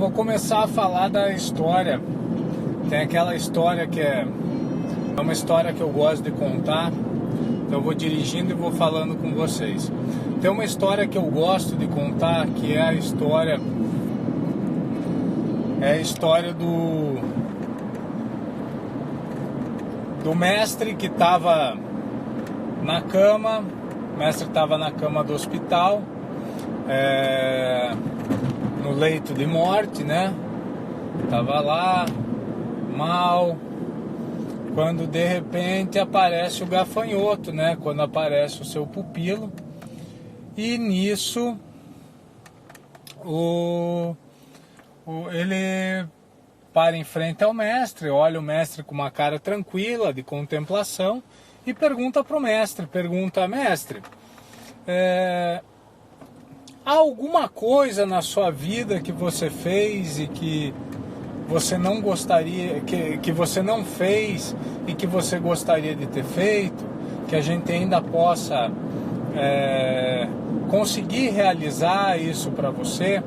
vou começar a falar da história. Tem aquela história que é uma história que eu gosto de contar. Então eu vou dirigindo e vou falando com vocês. Tem uma história que eu gosto de contar, que é a história do mestre que estava na cama. O mestre estava na cama do hospital, no leito de morte, né? Tava lá, mal, quando de repente aparece o gafanhoto, né? Quando aparece o seu pupilo. E nisso ele para em frente ao mestre, olha o mestre com uma cara tranquila, de contemplação, e pergunta para o mestre, mestre, há alguma coisa na sua vida que você fez e que você não gostaria, que você não fez e que você gostaria de ter feito, que a gente ainda possa conseguir realizar isso para você?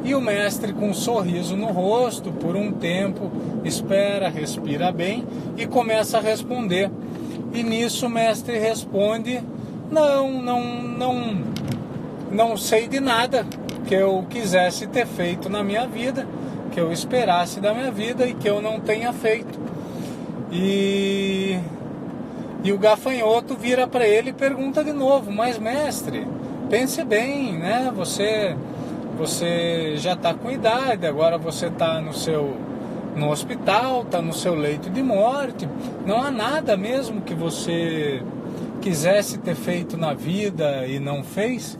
E o mestre, com um sorriso no rosto, por um tempo, espera, respira bem e começa a responder. E nisso o mestre responde: não sei de nada que eu quisesse ter feito na minha vida, que eu esperasse da minha vida e que eu não tenha feito. E o gafanhoto vira para ele e pergunta de novo: mas mestre, pense bem, né? Você já está com idade, agora você está no hospital, está no seu leito de morte, não há nada mesmo que você quisesse ter feito na vida e não fez?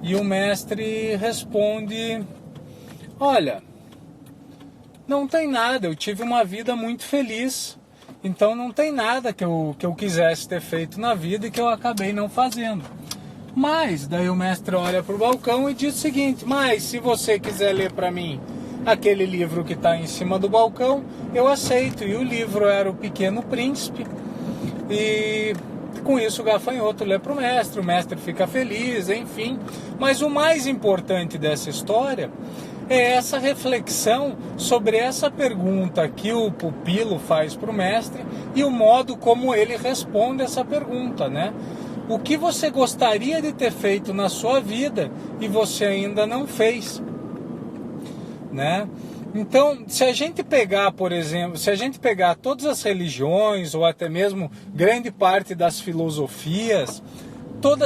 E o mestre responde: olha, não tem nada, eu tive uma vida muito feliz, então não tem nada que eu quisesse ter feito na vida e que eu acabei não fazendo. Mas daí o mestre olha para o balcão e diz o seguinte: mas se você quiser ler para mim aquele livro que está em cima do balcão, eu aceito. E o livro era O Pequeno Príncipe. E com isso o gafanhoto lê para o mestre fica feliz, enfim. Mas o mais importante dessa história é essa reflexão sobre essa pergunta que o pupilo faz para o mestre e o modo como ele responde essa pergunta, né? O que você gostaria de ter feito na sua vida e você ainda não fez, né? Então, se a gente pegar, por exemplo, todas as religiões ou até mesmo grande parte das filosofias,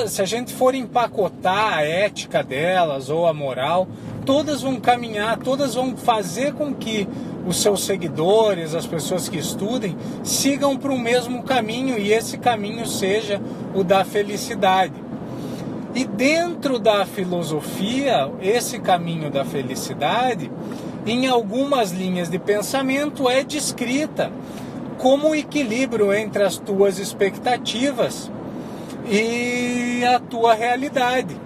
se a gente for empacotar a ética delas ou a moral, todas vão caminhar, todas vão fazer com que os seus seguidores, as pessoas que estudem, sigam para o mesmo caminho, e esse caminho seja o da felicidade. E dentro da filosofia, esse caminho da felicidade, em algumas linhas de pensamento, é descrita como o equilíbrio entre as tuas expectativas e a tua realidade,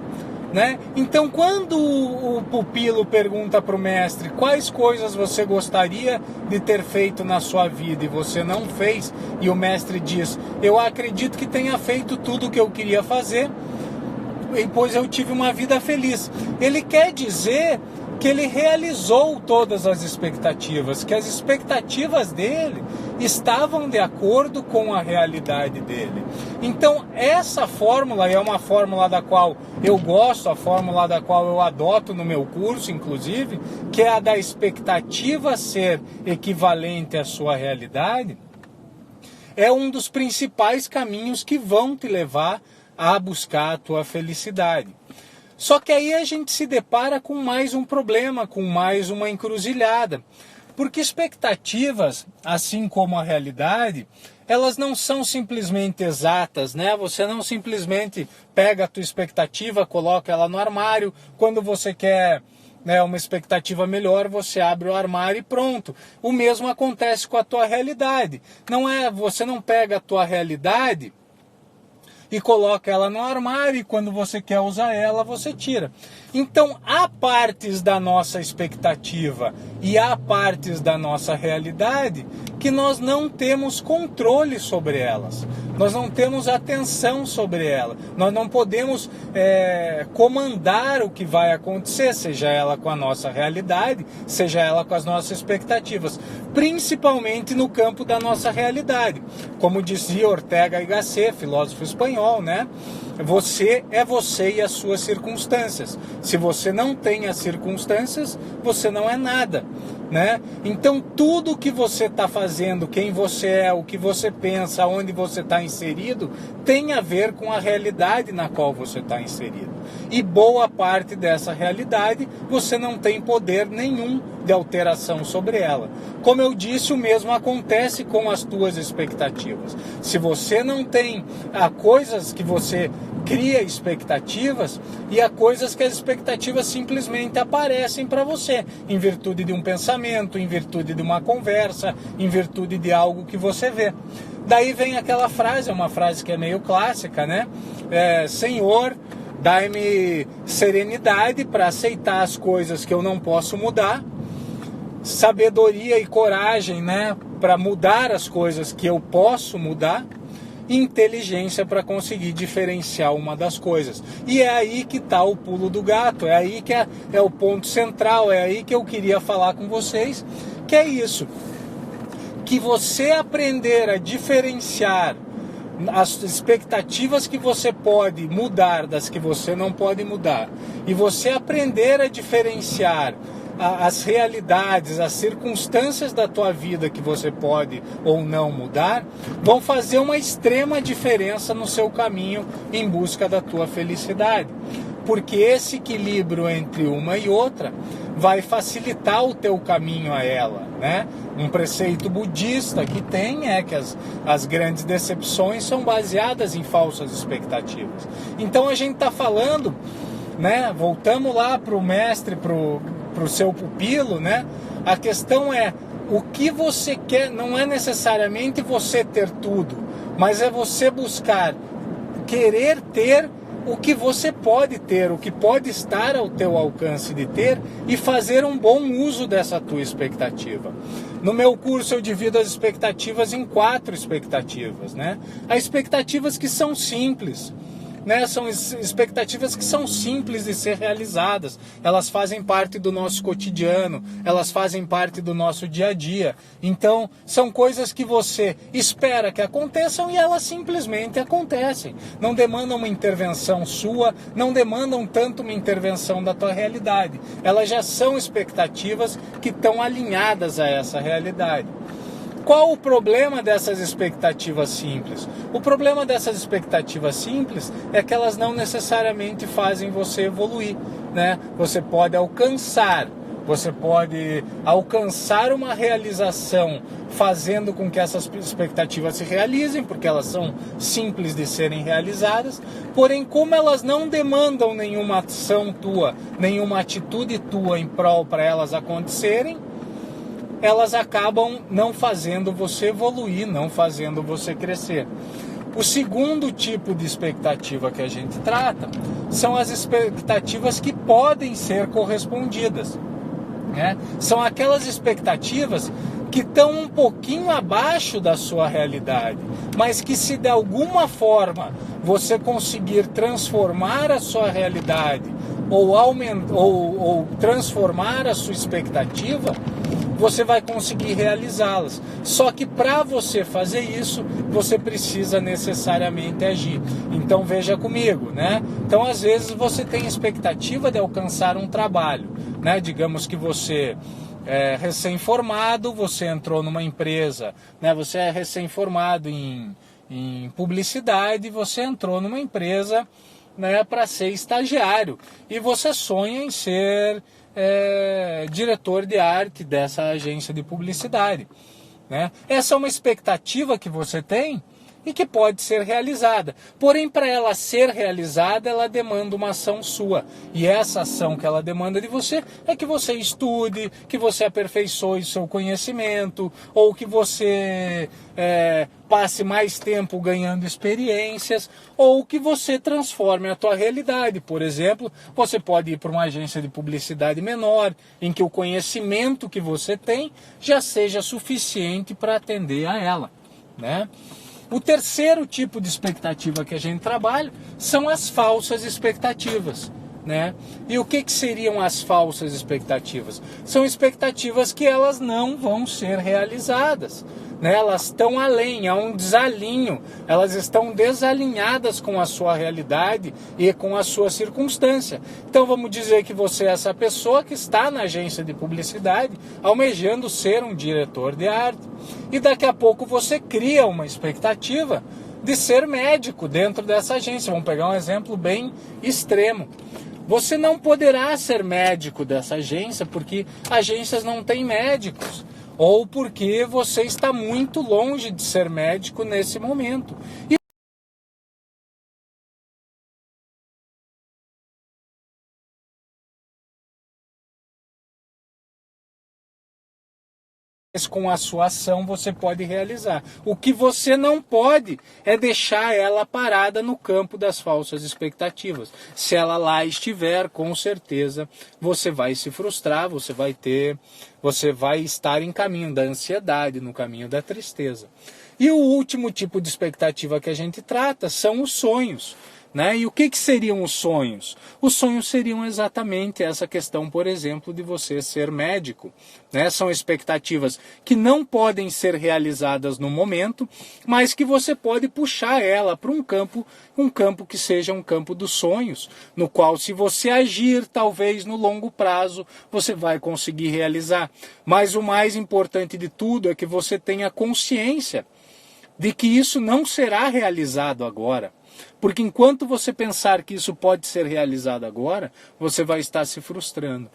né? Então, quando o pupilo pergunta para o mestre quais coisas você gostaria de ter feito na sua vida e você não fez, e o mestre diz: eu acredito que tenha feito tudo o que eu queria fazer, pois eu tive uma vida feliz. Ele quer dizer que ele realizou todas as expectativas, que as expectativas dele estavam de acordo com a realidade dele. Então essa fórmula é uma fórmula da qual eu gosto, a fórmula da qual eu adoto no meu curso, inclusive, que é a da expectativa ser equivalente à sua realidade. É um dos principais caminhos que vão te levar a buscar a tua felicidade. Só que aí a gente se depara com mais um problema, com mais uma encruzilhada. Porque expectativas, assim como a realidade, elas não são simplesmente exatas, né? Você não simplesmente pega a tua expectativa, coloca ela no armário. Quando você quer, né, uma expectativa melhor, você abre o armário e pronto. O mesmo acontece com a tua realidade. Você não pega a tua realidade e coloca ela no armário, e quando você quer usar ela, você tira. Então, há partes da nossa expectativa e há partes da nossa realidade que nós não temos controle sobre elas, nós não temos atenção sobre elas, nós não podemos comandar o que vai acontecer, seja ela com a nossa realidade, seja ela com as nossas expectativas, principalmente no campo da nossa realidade. Como dizia Ortega y Gasset, filósofo espanhol, né? Você é você e as suas circunstâncias. Se você não tem as circunstâncias, você não é nada, né? Então tudo que você está fazendo, quem você é, o que você pensa, onde você está inserido, tem a ver com a realidade na qual você está inserido. E boa parte dessa realidade você não tem poder nenhum de alteração sobre ela. Como eu disse, o mesmo acontece com as tuas expectativas. Se você não tem coisas que você cria expectativas, e há coisas que as expectativas simplesmente aparecem para você, em virtude de um pensamento, em virtude de uma conversa, em virtude de algo que você vê. Daí vem aquela frase, é uma frase que é meio clássica, né? Senhor, dai-me serenidade para aceitar as coisas que eu não posso mudar, sabedoria e coragem, né, para mudar as coisas que eu posso mudar, inteligência para conseguir diferenciar uma das coisas. E é aí que está o pulo do gato, é aí que é o ponto central, é aí que eu queria falar com vocês, que é isso, que você aprender a diferenciar as expectativas que você pode mudar das que você não pode mudar, e você aprender a diferenciar as realidades, as circunstâncias da tua vida que você pode ou não mudar, vão fazer uma extrema diferença no seu caminho em busca da tua felicidade. Porque esse equilíbrio entre uma e outra vai facilitar o teu caminho a ela, né? Um preceito budista que tem é que as grandes decepções são baseadas em falsas expectativas. Então a gente está falando, né? Voltamos lá para o mestre, para o seu pupilo, né? A questão é, o que você quer não é necessariamente você ter tudo, mas é você buscar querer ter o que você pode ter, o que pode estar ao teu alcance de ter, e fazer um bom uso dessa tua expectativa. No meu curso eu divido as expectativas em 4 expectativas, né? As expectativas que são simples, né? São expectativas que são simples de ser realizadas, elas fazem parte do nosso cotidiano, elas fazem parte do nosso dia a dia. Então são coisas que você espera que aconteçam e elas simplesmente acontecem, não demandam uma intervenção sua, não demandam tanto uma intervenção da tua realidade, elas já são expectativas que estão alinhadas a essa realidade. Qual o problema dessas expectativas simples? O problema dessas expectativas simples é que elas não necessariamente fazem você evoluir, né? Você pode alcançar uma realização fazendo com que essas expectativas se realizem, porque elas são simples de serem realizadas, porém como elas não demandam nenhuma ação tua, nenhuma atitude tua em prol para elas acontecerem, elas acabam não fazendo você evoluir, não fazendo você crescer. O segundo tipo de expectativa que a gente trata são as expectativas que podem ser correspondidas, né? São aquelas expectativas que estão um pouquinho abaixo da sua realidade, mas que se de alguma forma você conseguir transformar a sua realidade ou transformar a sua expectativa, você vai conseguir realizá-las. Só que para você fazer isso, você precisa necessariamente agir. Então veja comigo, né? Então às vezes você tem expectativa de alcançar um trabalho, né? Digamos que você é recém-formado, você entrou numa empresa, né? Você é recém-formado em publicidade, você entrou numa empresa, né, para ser estagiário, e você sonha em ser diretor de arte dessa agência de publicidade, né? Essa é uma expectativa que você tem, e que pode ser realizada. Porém, para ela ser realizada, ela demanda uma ação sua. E essa ação que ela demanda de você é que você estude, que você aperfeiçoe seu conhecimento, ou que você passe mais tempo ganhando experiências, ou que você transforme a tua realidade. Por exemplo, você pode ir para uma agência de publicidade menor, em que o conhecimento que você tem já seja suficiente para atender a ela, né? O terceiro tipo de expectativa que a gente trabalha são as falsas expectativas, né? E o que seriam as falsas expectativas? São expectativas que elas não vão ser realizadas, né? Elas estão além, há um desalinho, elas estão desalinhadas com a sua realidade e com a sua circunstância. Então vamos dizer que você é essa pessoa que está na agência de publicidade almejando ser um diretor de arte, e daqui a pouco você cria uma expectativa de ser médico dentro dessa agência. Vamos pegar um exemplo bem extremo. Você não poderá ser médico dessa agência porque agências não têm médicos, ou porque você está muito longe de ser médico nesse momento. Com a sua ação você pode realizar. O que você não pode é deixar ela parada no campo das falsas expectativas. Se ela lá estiver, com certeza você vai se frustrar, você vai estar em caminho da ansiedade, no caminho da tristeza. E o último tipo de expectativa que a gente trata são os sonhos, né? E o que seriam os sonhos? Os sonhos seriam exatamente essa questão, por exemplo, de você ser médico, né? São expectativas que não podem ser realizadas no momento, mas que você pode puxar ela para um campo que seja um campo dos sonhos, no qual, se você agir, talvez no longo prazo, você vai conseguir realizar. Mas o mais importante de tudo é que você tenha consciência de que isso não será realizado agora. Porque enquanto você pensar que isso pode ser realizado agora, você vai estar se frustrando,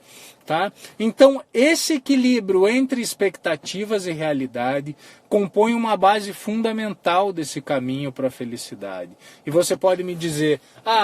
tá? Então, esse equilíbrio entre expectativas e realidade compõe uma base fundamental desse caminho para a felicidade. E você pode me dizer,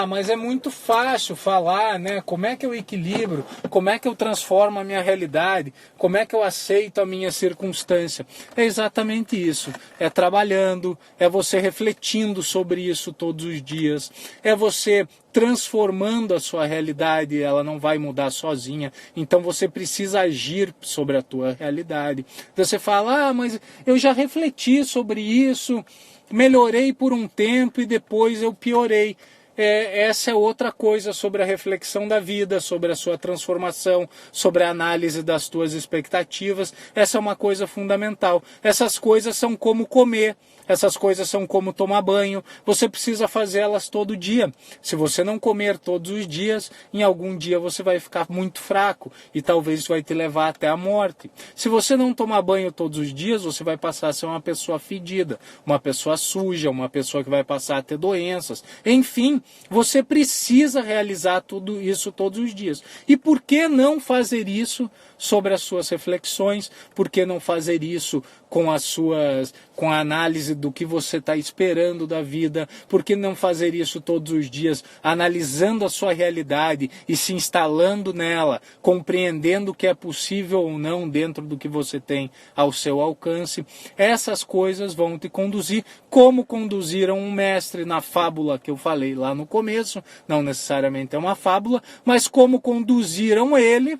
mas é muito fácil falar, né? Como é que eu equilibro? Como é que eu transformo a minha realidade? Como é que eu aceito a minha circunstância? É exatamente isso. É trabalhando, é você refletindo sobre isso todos os dias, é você transformando a sua realidade. Ela não vai mudar sozinha, então você precisa agir sobre a tua realidade. Você fala, mas eu já refleti sobre isso, melhorei por um tempo e depois eu piorei. Essa é outra coisa sobre a reflexão da vida, sobre a sua transformação, sobre a análise das tuas expectativas. Essa é uma coisa fundamental. Essas coisas são como comer, essas coisas são como tomar banho. Você precisa fazê-las todo dia. Se você não comer todos os dias, em algum dia você vai ficar muito fraco e talvez isso vai te levar até a morte. Se você não tomar banho todos os dias, você vai passar a ser uma pessoa fedida, uma pessoa suja, uma pessoa que vai passar a ter doenças. Enfim, você precisa realizar tudo isso todos os dias. E por que não fazer isso sobre as suas reflexões? Por que não fazer isso com a análise do que você está esperando da vida? Por que não fazer isso todos os dias, analisando a sua realidade e se instalando nela, compreendendo o que é possível ou não dentro do que você tem ao seu alcance? Essas coisas vão te conduzir, como conduziram um mestre na fábula que eu falei lá no começo. Não necessariamente é uma fábula, mas como conduziram ele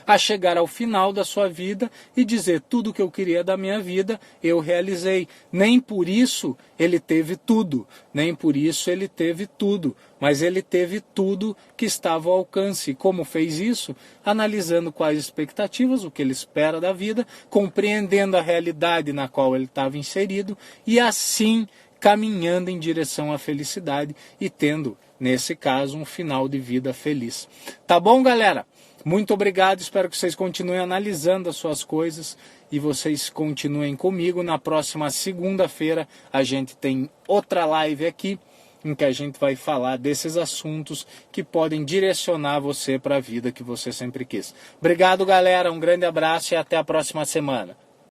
a chegar ao final da sua vida e dizer: tudo que eu queria da minha vida eu realizei. Nem por isso ele teve tudo, nem por isso ele teve tudo, mas ele teve tudo que estava ao alcance. E como fez isso? Analisando quais expectativas, o que ele espera da vida, compreendendo a realidade na qual ele estava inserido e assim caminhando em direção à felicidade e tendo, nesse caso, um final de vida feliz. Tá bom, galera? Muito obrigado, espero que vocês continuem analisando as suas coisas e vocês continuem comigo. Na próxima segunda-feira a gente tem outra live aqui em que a gente vai falar desses assuntos que podem direcionar você para a vida que você sempre quis. Obrigado, galera, um grande abraço e até a próxima semana.